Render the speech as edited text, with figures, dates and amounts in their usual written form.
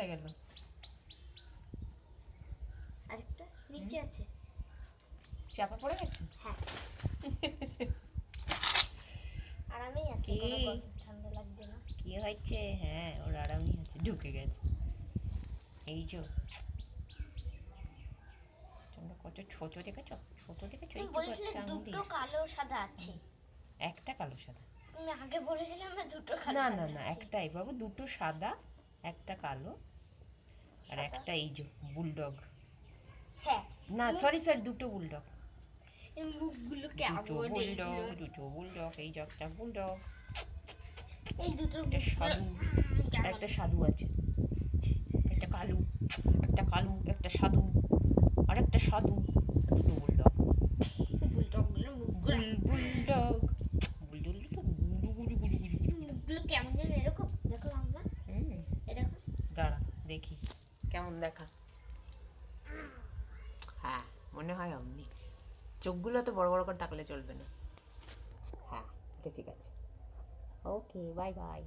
কোথায় গেল? আরেকটা নিচে আছে, চাপা পড়ে গেছে। হ্যাঁ আরামেই আছে, কি? কোনো ঠান্ডা লাগছে না। কি হয়েছে? হ্যাঁ, ওর আরামই আছে, ঢুকে গেছে। এই যে তোমরা কত ছোট দেখেছো, ছোট দেখেছো? তুমি এইটুকু বলছিলে একটা আঙুলি, দুটো কালো সাদা আছে। একটা কালো সাদা। তুমি আগে বলেছিলে না দুটো কালো না সাদা না না, আছে। একটাই বাবু, দুটো সাদা একটা কালো, আর সাদা? একটা এই যে বুলডগ। হ্যাঁ, না সরি সরি, দুটো বুলডগ। এই মুখগুলো দুটো কেমন বুলডগ, এইগুলো? দুটো বুলডগ, এই যে একটা বুলডগ। এই দুটো একটা সাধু, আর একটা সাধু আছে। একটা কালু, একটা কালু, একটা সাধু, আর একটা সাধু, দুটো বুলডগ। বুলডগগুলোর মুখগুলো বুলডগ, বুলডগ তো গুরু গুরু গুরু গুরু গুরু। মুখগুলো কেমন যেন এরকম, দেখো আম্মা, হুম, এ দেখো। দাঁড়া দেখি কেমন দেখা। হ্যাঁ, মনে হয় অমনি। চোখগুলো তো বড় বড় করে তাকালে চলবে না। হ্যাঁ, এটা ঠিক আছে। ওকে, বাই বাই।